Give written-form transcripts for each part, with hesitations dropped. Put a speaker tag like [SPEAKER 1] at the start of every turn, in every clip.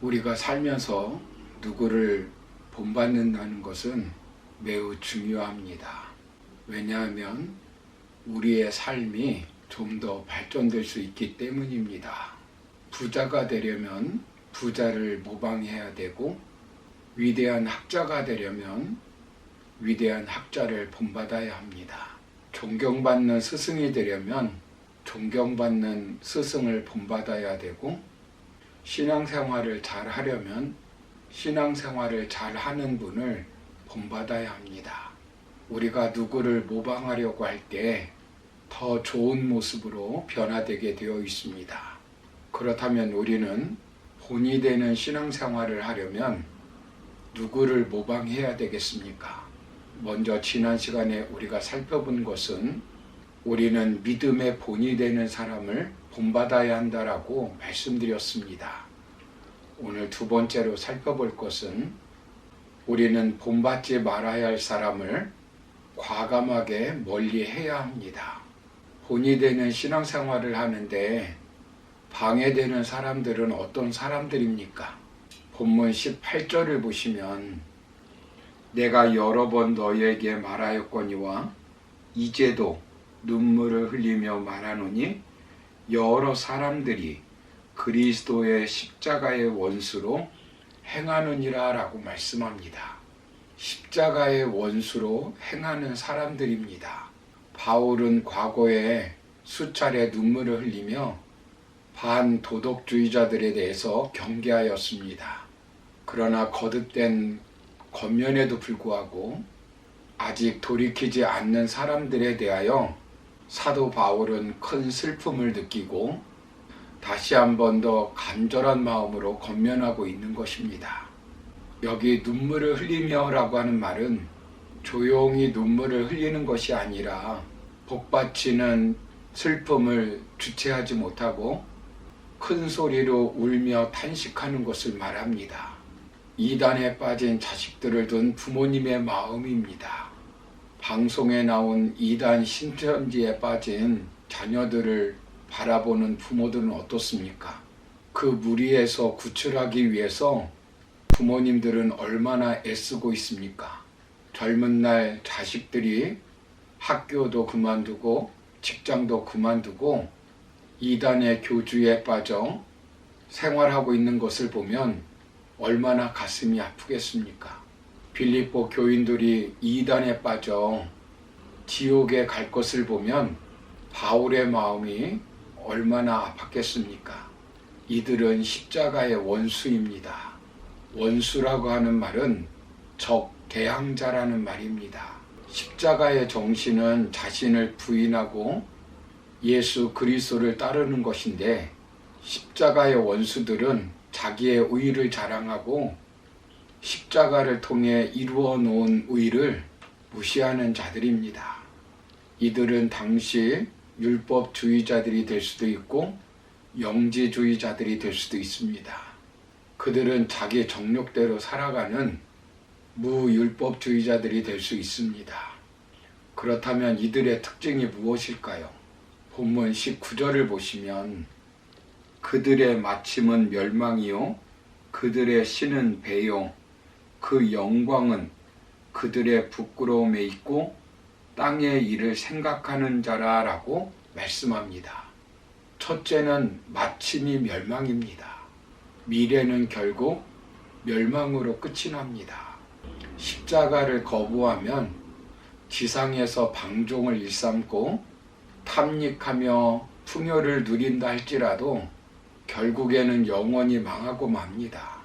[SPEAKER 1] 우리가 살면서 누구를 본받는다는 것은 매우 중요합니다. 왜냐하면 우리의 삶이 좀 더 발전될 수 있기 때문입니다. 부자가 되려면 부자를 모방해야 되고, 위대한 학자가 되려면 위대한 학자를 본받아야 합니다. 존경받는 스승이 되려면 존경받는 스승을 본받아야 되고, 신앙생활을 잘 하려면 신앙생활을 잘 하는 분을 본받아야 합니다. 우리가 누구를 모방하려고 할 때 더 좋은 모습으로 변화되게 되어 있습니다. 그렇다면 우리는 본이 되는 신앙생활을 하려면 누구를 모방해야 되겠습니까? 먼저 지난 시간에 우리가 살펴본 것은 우리는 믿음의 본이 되는 사람을 본받아야 한다라고 말씀드렸습니다. 오늘 두 번째로 살펴볼 것은 우리는 본받지 말아야 할 사람을 과감하게 멀리해야 합니다. 본이 되는 신앙생활을 하는데 방해되는 사람들은 어떤 사람들입니까? 본문 18절을 보시면 내가 여러 번 너희에게 말하였거니와 이제도 눈물을 흘리며 말하노니 여러 사람들이 그리스도의 십자가의 원수로 행하느니라 라고 말씀합니다. 십자가의 원수로 행하는 사람들입니다. 바울은 과거에 수차례 눈물을 흘리며 반도덕주의자들에 대해서 경계하였습니다. 그러나 거듭된 겉면에도 불구하고 아직 돌이키지 않는 사람들에 대하여 사도 바울은 큰 슬픔을 느끼고 다시 한 번 더 간절한 마음으로 권면하고 있는 것입니다. 여기 눈물을 흘리며 라고 하는 말은 조용히 눈물을 흘리는 것이 아니라 복받치는 슬픔을 주체하지 못하고 큰 소리로 울며 탄식하는 것을 말합니다. 이단에 빠진 자식들을 둔 부모님의 마음입니다. 방송에 나온 이단 신천지에 빠진 자녀들을 바라보는 부모들은 어떻습니까? 그 무리에서 구출하기 위해서 부모님들은 얼마나 애쓰고 있습니까? 젊은 날 자식들이 학교도 그만두고 직장도 그만두고 이단의 교주에 빠져 생활하고 있는 것을 보면 얼마나 가슴이 아프겠습니까? 빌립보 교인들이 이단에 빠져 지옥에 갈 것을 보면 바울의 마음이 얼마나 아팠겠습니까? 이들은 십자가의 원수입니다. 원수라고 하는 말은 적, 대항자라는 말입니다. 십자가의 정신은 자신을 부인하고 예수 그리스도를 따르는 것인데, 십자가의 원수들은 자기의 의를 자랑하고 십자가를 통해 이루어 놓은 의를 무시하는 자들입니다. 이들은 당시 율법주의자들이 될 수도 있고 영지주의자들이 될 수도 있습니다. 그들은 자기 정욕대로 살아가는 무율법주의자들이 될 수 있습니다. 그렇다면 이들의 특징이 무엇일까요? 본문 19절을 보시면 그들의 마침은 멸망이요 그들의 신은 배요 그 영광은 그들의 부끄러움에 있고 땅의 일을 생각하는 자라 라고 말씀합니다. 첫째는 마침이 멸망입니다. 미래는 결국 멸망으로 끝이 납니다. 십자가를 거부하면 지상에서 방종을 일삼고 탐닉하며 풍요를 누린다 할지라도 결국에는 영원히 망하고 맙니다.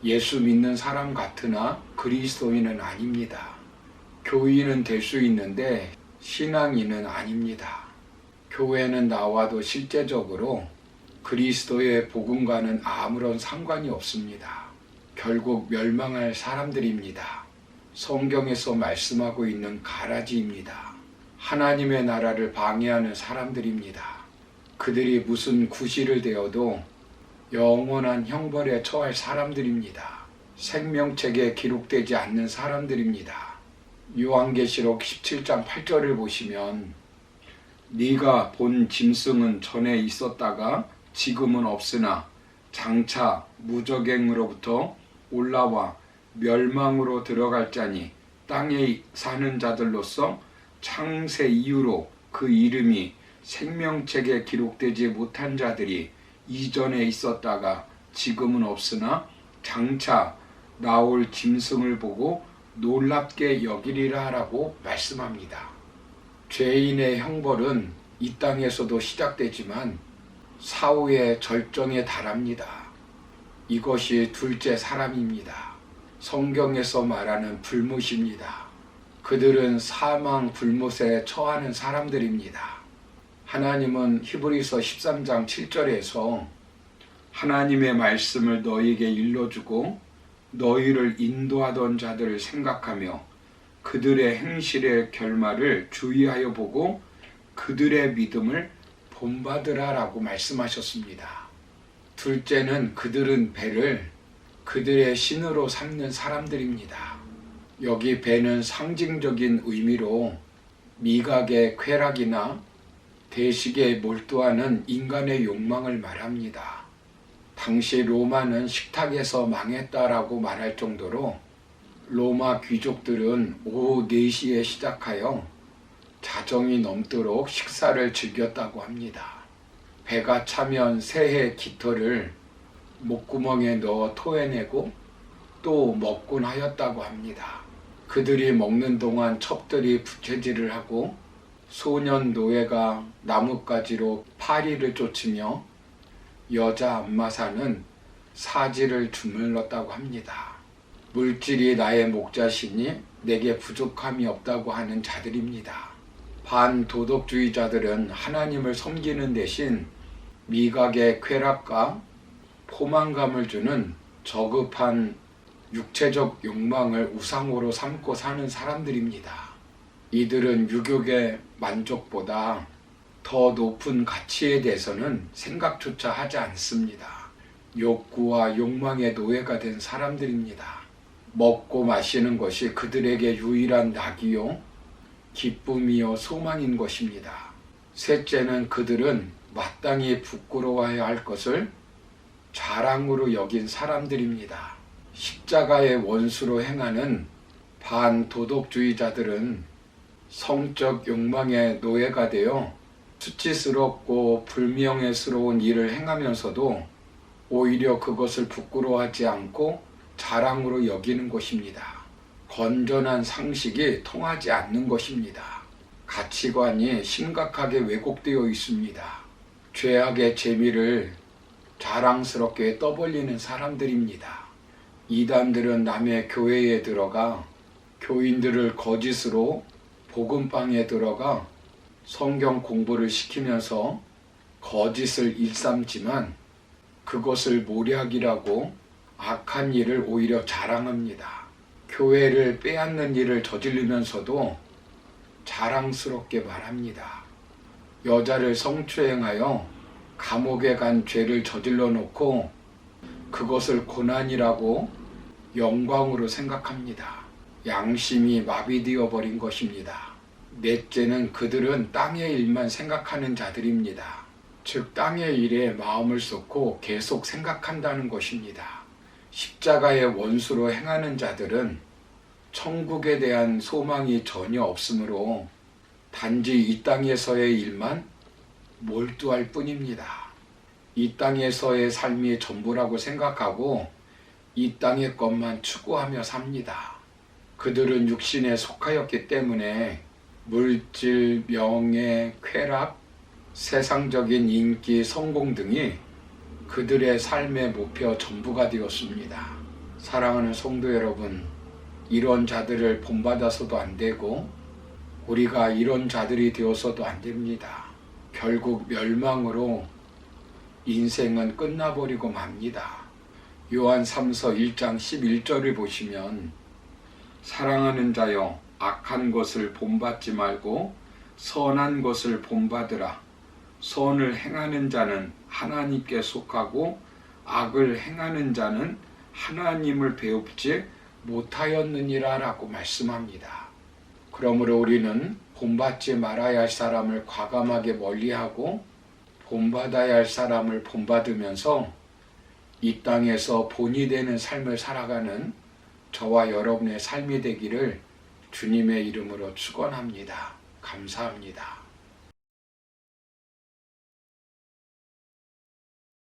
[SPEAKER 1] 예수 믿는 사람 같으나 그리스도인은 아닙니다. 교인은 될 수 있는데 신앙인은 아닙니다. 교회는 나와도 실제적으로 그리스도의 복음과는 아무런 상관이 없습니다. 결국 멸망할 사람들입니다. 성경에서 말씀하고 있는 가라지입니다. 하나님의 나라를 방해하는 사람들입니다. 그들이 무슨 구실을 되어도 영원한 형벌에 처할 사람들입니다. 생명책에 기록되지 않는 사람들입니다. 요한계시록 17장 8절을 보시면 네가 본 짐승은 전에 있었다가 지금은 없으나 장차 무적행으로부터 올라와 멸망으로 들어갈 자니 땅에 사는 자들로서 창세 이후로 그 이름이 생명책에 기록되지 못한 자들이 이전에 있었다가 지금은 없으나 장차 나올 짐승을 보고 놀랍게 여기리라 라고 말씀합니다. 죄인의 형벌은 이 땅에서도 시작되지만 사후의 절정에 달합니다. 이것이 둘째 사람입니다. 성경에서 말하는 불못입니다. 그들은 사망 불못에 처하는 사람들입니다. 하나님은 히브리서 13장 7절에서 하나님의 말씀을 너희에게 일러주고 너희를 인도하던 자들을 생각하며 그들의 행실의 결말을 주의하여 보고 그들의 믿음을 본받으라 라고 말씀하셨습니다. 둘째는 그들은 배를 그들의 신으로 삼는 사람들입니다. 여기 배는 상징적인 의미로 미각의 쾌락이나 대식에 몰두하는 인간의 욕망을 말합니다. 당시 로마는 식탁에서 망했다라고 말할 정도로 로마 귀족들은 오후 4시에 시작하여 자정이 넘도록 식사를 즐겼다고 합니다. 배가 차면 새해 깃털을 목구멍에 넣어 토해내고 또 먹곤 하였다고 합니다. 그들이 먹는 동안 첩들이 부채질을 하고 소년 노예가 나뭇가지로 파리를 쫓으며 여자 안마사는 사지를 주물렀다고 합니다. 물질이 나의 목자시니 내게 부족함이 없다고 하는 자들입니다. 반도덕주의자들은 하나님을 섬기는 대신 미각의 쾌락과 포만감을 주는 저급한 육체적 욕망을 우상으로 삼고 사는 사람들입니다. 이들은 유욕의 만족보다 더 높은 가치에 대해서는 생각조차 하지 않습니다. 욕구와 욕망의 노예가 된 사람들입니다. 먹고 마시는 것이 그들에게 유일한 낙이요, 기쁨이요, 소망인 것입니다. 셋째는 그들은 마땅히 부끄러워해야 할 것을 자랑으로 여긴 사람들입니다. 십자가의 원수로 행하는 반도덕주의자들은 성적 욕망의 노예가 되어 수치스럽고 불명예스러운 일을 행하면서도 오히려 그것을 부끄러워하지 않고 자랑으로 여기는 것입니다. 건전한 상식이 통하지 않는 것입니다. 가치관이 심각하게 왜곡되어 있습니다. 죄악의 재미를 자랑스럽게 떠벌리는 사람들입니다. 이단들은 남의 교회에 들어가 교인들을 거짓으로 복음방에 들어가 성경 공부를 시키면서 거짓을 일삼지만 그것을 모략이라고 악한 일을 오히려 자랑합니다. 교회를 빼앗는 일을 저지르면서도 자랑스럽게 말합니다. 여자를 성추행하여 감옥에 간 죄를 저질러 놓고 그것을 고난이라고 영광으로 생각합니다. 양심이 마비되어 버린 것입니다. 넷째는 그들은 땅의 일만 생각하는 자들입니다. 즉 땅의 일에 마음을 쏟고 계속 생각한다는 것입니다. 십자가의 원수로 행하는 자들은 천국에 대한 소망이 전혀 없으므로 단지 이 땅에서의 일만 몰두할 뿐입니다. 이 땅에서의 삶이 전부라고 생각하고 이 땅의 것만 추구하며 삽니다. 그들은 육신에 속하였기 때문에 물질, 명예, 쾌락, 세상적인 인기, 성공 등이 그들의 삶의 목표 전부가 되었습니다. 사랑하는 성도 여러분, 이런 자들을 본받아서도 안 되고 우리가 이런 자들이 되어서도 안 됩니다. 결국 멸망으로 인생은 끝나버리고 맙니다. 요한 3서 1장 11절을 보시면 사랑하는 자여 악한 것을 본받지 말고 선한 것을 본받으라. 선을 행하는 자는 하나님께 속하고 악을 행하는 자는 하나님을 배웁지 못하였느니라 라고 말씀합니다. 그러므로 우리는 본받지 말아야 할 사람을 과감하게 멀리하고 본받아야 할 사람을 본받으면서 이 땅에서 본이 되는 삶을 살아가는 저와 여러분의 삶이 되기를 주님의 이름으로 축원합니다. 감사합니다.